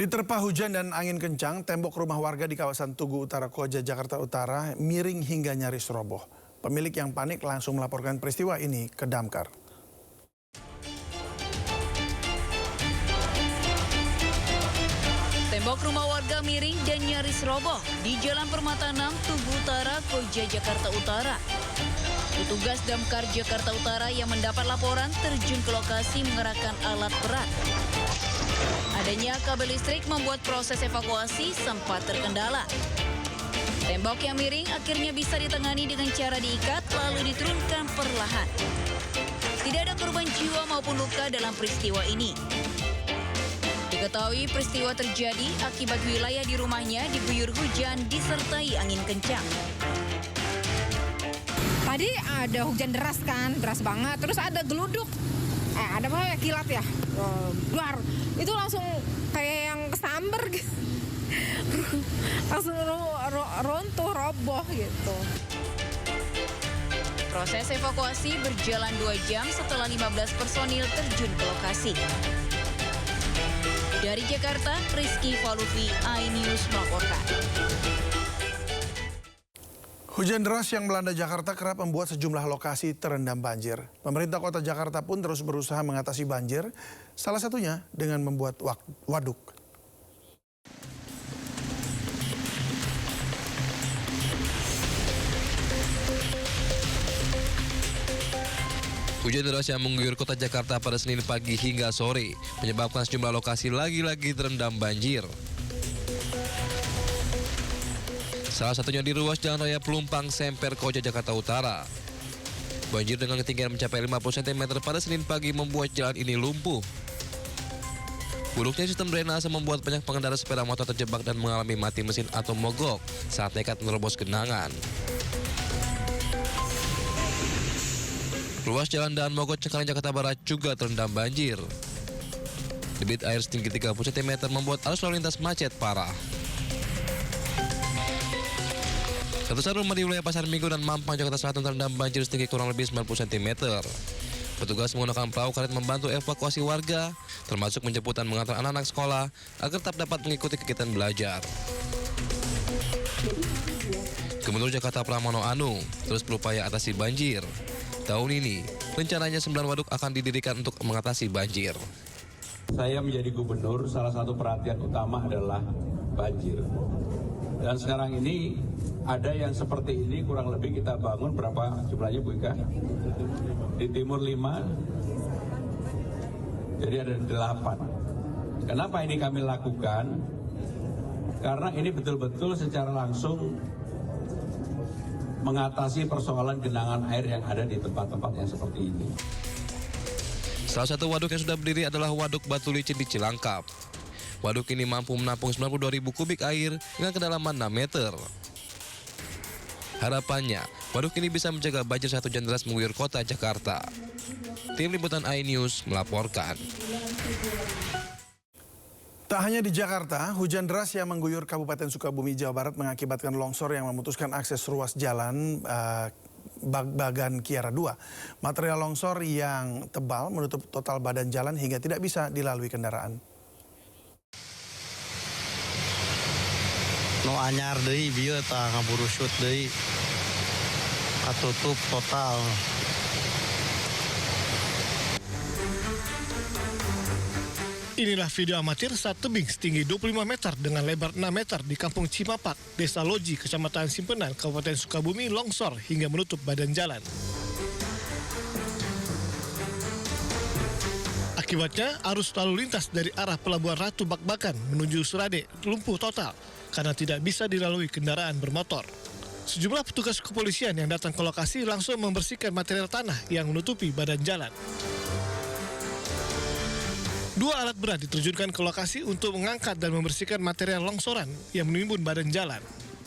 Diterpa hujan dan angin kencang, tembok rumah warga di kawasan Tugu Utara Koja, Jakarta Utara miring hingga nyaris roboh. Pemilik yang panik langsung melaporkan peristiwa ini ke Damkar. Tembok rumah warga miring dan nyaris roboh di Jalan Permata 6, Tugu Utara, Koja, Jakarta Utara. Petugas Damkar Jakarta Utara yang mendapat laporan terjun ke lokasi mengerahkan alat berat. Adanya kabel listrik membuat proses evakuasi sempat terkendala. Tembok yang miring akhirnya bisa ditangani dengan cara diikat lalu diturunkan perlahan. Tidak ada korban jiwa maupun luka dalam peristiwa ini. Diketahui peristiwa terjadi akibat wilayah di rumahnya diguyur hujan disertai angin kencang. Tadi ada hujan deras kan, deras banget. Terus ada geluduk, ada apa ya, kilat ya, luar. Itu langsung kayak yang kesamber gitu. Langsung runtuh, roboh gitu. Proses evakuasi berjalan 2 jam setelah 15 personil terjun ke lokasi. Dari Jakarta, Rizky Falufi, iNews melaporkan. Hujan deras yang melanda Jakarta kerap membuat sejumlah lokasi terendam banjir. Pemerintah Kota Jakarta pun terus berusaha mengatasi banjir, salah satunya dengan membuat waduk. Hujan deras yang mengguyur Kota Jakarta pada Senin pagi hingga sore menyebabkan sejumlah lokasi lagi-lagi terendam banjir. Salah satunya di ruas Jalan Raya Pelumpang, Semper, Koja, Jakarta Utara. Banjir dengan ketinggian mencapai 50 cm pada Senin pagi membuat jalan ini lumpuh. Buruknya sistem drainase membuat banyak pengendara sepeda motor terjebak dan mengalami mati mesin atau mogok saat nekat menerobos genangan. Ruas Jalan Daan Mogot, Cengkareng, Jakarta Barat juga terendam banjir. Debit air setinggi 30 cm membuat arus lalu lintas macet parah. Ratusan rumah di wilayah Pasar Minggu dan Mampang, Jakarta Selatan terendam banjir setinggi kurang lebih 90 cm. Petugas menggunakan perahu karet membantu evakuasi warga, termasuk menjemput dan mengantar anak-anak sekolah agar tetap dapat mengikuti kegiatan belajar. Gubernur Jakarta Pramono Anung terus berupaya atasi banjir. Tahun ini, rencananya 9 waduk akan didirikan untuk mengatasi banjir. Saya menjadi gubernur, salah satu perhatian utama adalah banjir. Dan sekarang ini ada yang seperti ini kurang lebih kita bangun berapa jumlahnya Bu Ika? Di timur 5, jadi ada 8. Kenapa ini kami lakukan? Karena ini betul-betul secara langsung mengatasi persoalan genangan air yang ada di tempat-tempat yang seperti ini. Salah satu waduk yang sudah berdiri adalah Waduk Batu Licin di Cilangkap. Waduk ini mampu menampung 92.000 kubik air dengan kedalaman 6 meter. Harapannya, waduk ini bisa menjaga banjir saat hujan deras mengguyur Kota Jakarta. Tim Liputan iNews melaporkan. Tak hanya di Jakarta, hujan deras yang mengguyur Kabupaten Sukabumi, Jawa Barat mengakibatkan longsor yang memutuskan akses ruas jalan Bagan Kiara 2. Material longsor yang tebal menutup total badan jalan hingga tidak bisa dilalui kendaraan. No anyar deui bieu tah ngaburusut deui. Katutup total. Inilah video amatir saat tebing setinggi 25 meter dengan lebar 6 meter di Kampung Cimapak, Desa Loji, Kecamatan Simpenan, Kabupaten Sukabumi longsor hingga menutup badan jalan. Akibatnya, arus lalu lintas dari arah Pelabuhan Ratu Bakbakan menuju Surade lumpuh total karena tidak bisa dilalui kendaraan bermotor. Sejumlah petugas kepolisian yang datang ke lokasi langsung membersihkan material tanah yang menutupi badan jalan. 2 alat berat diterjunkan ke lokasi untuk mengangkat dan membersihkan material longsoran yang menimbun badan jalan.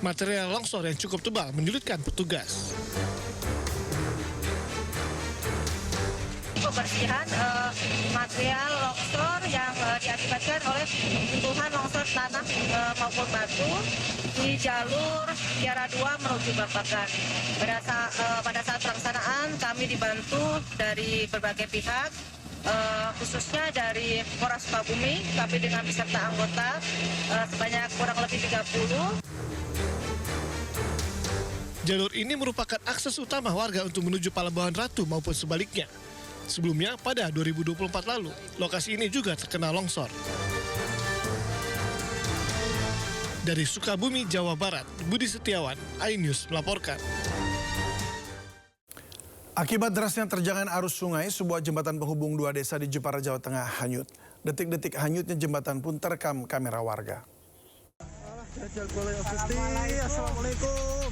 Material longsor yang cukup tebal menyulitkan petugas. Pembersihan material longsor yang diakibatkan oleh runtuhan longsor tanah maupun batu di jalur Kiara 2 menuju Babakan. Pada saat pelaksanaan kami dibantu dari berbagai pihak khususnya dari Polres Sukabumi, kami dengan beserta anggota sebanyak kurang lebih 30. Jalur ini merupakan akses utama warga untuk menuju Pelabuhan Ratu maupun sebaliknya. Sebelumnya, pada 2024 lalu, lokasi ini juga terkena longsor. Dari Sukabumi, Jawa Barat, Budi Setiawan, iNews melaporkan. Akibat derasnya terjangan arus sungai, sebuah jembatan penghubung dua desa di Jepara, Jawa Tengah hanyut. Detik-detik hanyutnya jembatan pun terekam kamera warga. Assalamualaikum.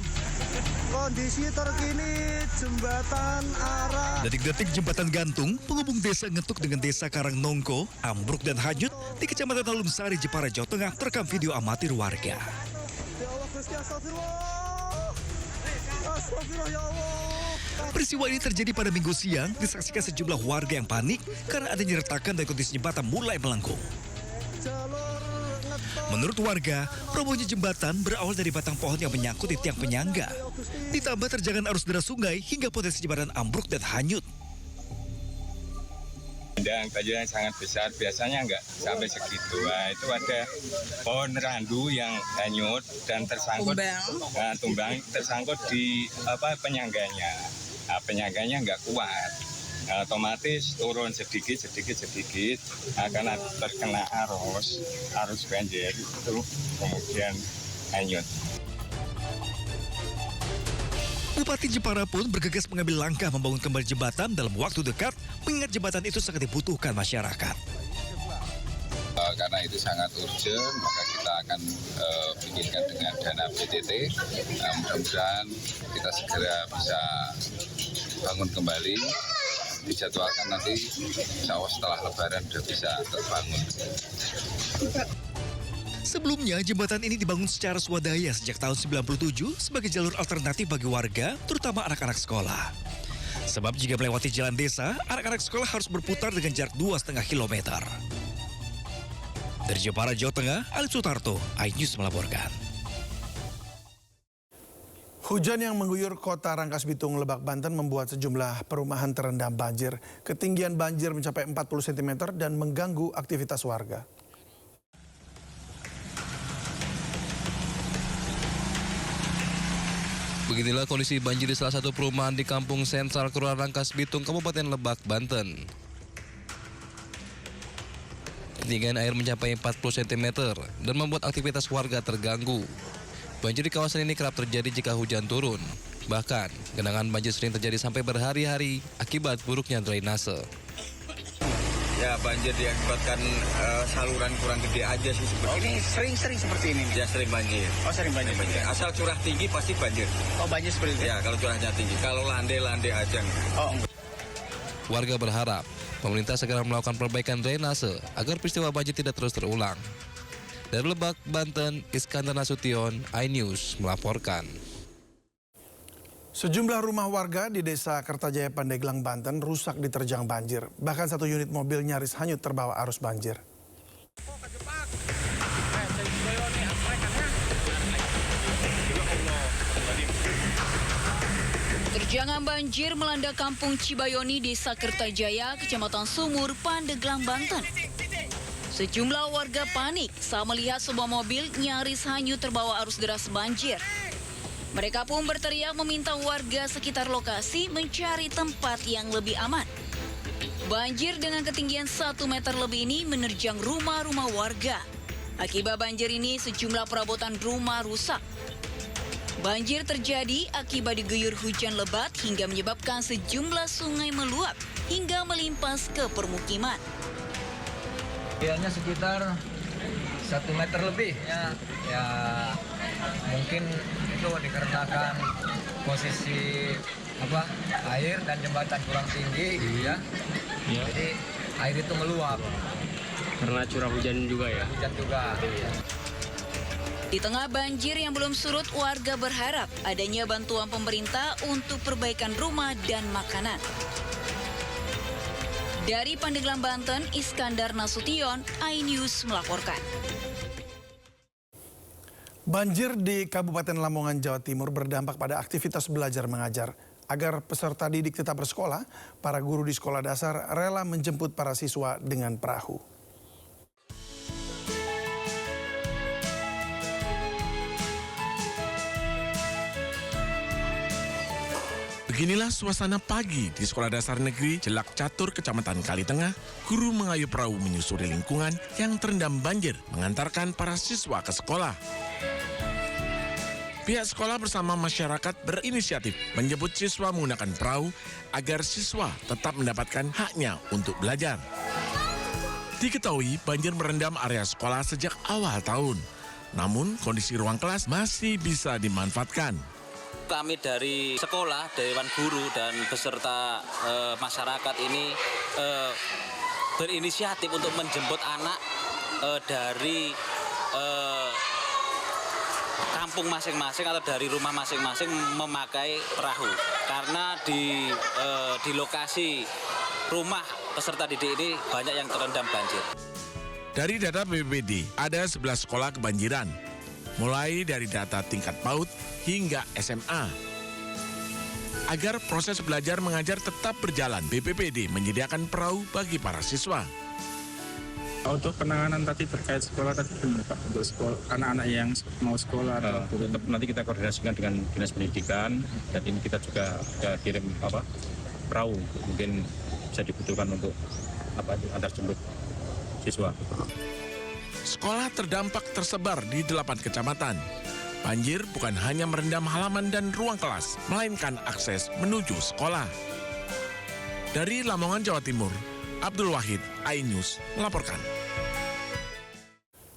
Kondisi terkini jembatan arah. Detik-detik jembatan gantung penghubung desa Ngetuk dengan desa Karangnongko ambruk dan hanyut di Kecamatan Alun Sari, Jepara, Jawa Tengah terekam video amatir warga. Ya Allah Gusti, astagfirullah. Astagfirullah ya Allah. Peristiwa ini terjadi pada Minggu siang, disaksikan sejumlah warga yang panik karena adanya retakan dan kondisi jembatan mulai melengkung. Menurut warga, robohnya jembatan berawal dari batang pohon yang menyangkut di tiang penyangga. Ditambah terjangan arus deras sungai hingga potensi jembatan ambruk dan hanyut. Dan banjir yang sangat besar, biasanya nggak sampai segitu. Nah, itu ada pohon randu yang hanyut dan tersangkut, tumbang tersangkut di penyangganya. Nah, penyangganya nggak kuat. Otomatis turun sedikit karena terkena arus banjir itu kemudian hanyut. Bupati Jepara pun bergegas mengambil langkah membangun kembali jembatan dalam waktu dekat, mengingat jembatan itu sangat dibutuhkan masyarakat. Karena itu sangat urgent, maka kita akan bikinkan dengan dana BTT. Mudah-mudahan kita segera bisa bangun kembali. Dijadwalkan nanti insya Allah setelah Lebaran sudah bisa terbangun. Sebelumnya, jembatan ini dibangun secara swadaya sejak tahun 97 sebagai jalur alternatif bagi warga, terutama anak-anak sekolah. Sebab jika melewati jalan desa, anak-anak sekolah harus berputar dengan jarak 2,5 km. Dari Jepara, Jawa Tengah, Ali Sutarto, iNews melaporkan. Hujan yang mengguyur kota Rangkas Bitung, Lebak, Banten membuat sejumlah perumahan terendam banjir. Ketinggian banjir mencapai 40 cm dan mengganggu aktivitas warga. Beginilah kondisi banjir di salah satu perumahan di Kampung Sentral, Kelurahan Rangkas Bitung, Kabupaten Lebak, Banten. Ketinggian air mencapai 40 cm dan membuat aktivitas warga terganggu. Banjir di kawasan ini kerap terjadi jika hujan turun. Bahkan, genangan banjir sering terjadi sampai berhari-hari akibat buruknya drainase. Ya, banjir diakibatkan saluran kurang gede aja sih seperti ini. Sering seperti ini? Ya, sering banjir. Oh, sering banjir. Asal curah tinggi pasti banjir. Oh, banjir seperti itu? Ya, kalau curahnya tinggi. Kalau landai aja. Oh, enggak. Warga berharap pemerintah segera melakukan perbaikan drainase agar peristiwa banjir tidak terus terulang. Dari Lebak, Banten, Iskandar Nasution, iNews melaporkan. Sejumlah rumah warga di Desa Kertajaya, Pandeglang, Banten rusak diterjang banjir. Bahkan satu unit mobil nyaris hanyut terbawa arus banjir. Terjangan banjir melanda Kampung Cibayoni, Desa Kertajaya, Kecamatan Sumur, Pandeglang, Banten. Sejumlah warga panik saat melihat sebuah mobil nyaris hanyut terbawa arus deras banjir. Mereka pun berteriak meminta warga sekitar lokasi mencari tempat yang lebih aman. Banjir dengan ketinggian 1 meter lebih ini menerjang rumah-rumah warga. Akibat banjir ini sejumlah perabotan rumah rusak. Banjir terjadi akibat diguyur hujan lebat hingga menyebabkan sejumlah sungai meluap hingga melimpas ke permukiman. Ketinggiannya sekitar 1 meter lebih. Ya mungkin itu dikarenakan posisi air dan jembatan kurang tinggi gitu ya. Jadi air itu meluap. Karena curah hujan juga ya? Hujan juga. Iya. Di tengah banjir yang belum surut, warga berharap adanya bantuan pemerintah untuk perbaikan rumah dan makanan. Dari Pandeglang, Banten, Iskandar Nasution, iNews melaporkan. Banjir di Kabupaten Lamongan, Jawa Timur berdampak pada aktivitas belajar mengajar. Agar peserta didik tetap bersekolah, para guru di sekolah dasar rela menjemput para siswa dengan perahu. Beginilah suasana pagi di Sekolah Dasar Negeri Jelak Catur, Kecamatan Kalitengah. Guru mengayuh perahu menyusuri lingkungan yang terendam banjir, mengantarkan para siswa ke sekolah. Pihak sekolah bersama masyarakat berinisiatif menjemput siswa menggunakan perahu agar siswa tetap mendapatkan haknya untuk belajar. Diketahui banjir merendam area sekolah sejak awal tahun, namun kondisi ruang kelas masih bisa dimanfaatkan. Kami dari sekolah, Dewan Guru dan beserta masyarakat ini berinisiatif untuk menjemput anak dari kampung masing-masing atau dari rumah masing-masing memakai perahu. Karena di lokasi rumah peserta didik ini banyak yang terendam banjir. Dari data BPBD, ada 11 sekolah kebanjiran, mulai dari data tingkat PAUD hingga SMA. Agar proses belajar mengajar tetap berjalan, BPBD menyediakan perahu bagi para siswa. Untuk penanganan tadi terkait sekolah tadi Pak, untuk sekolah anak-anak yang mau sekolah tetap nanti kita koordinasikan dengan Dinas Pendidikan, dan ini kita juga kirim perahu mungkin bisa dibutuhkan untuk antar jemput siswa. Sekolah terdampak tersebar di 8 kecamatan. Banjir bukan hanya merendam halaman dan ruang kelas, melainkan akses menuju sekolah. Dari Lamongan, Jawa Timur, Abdul Wahid, iNews melaporkan.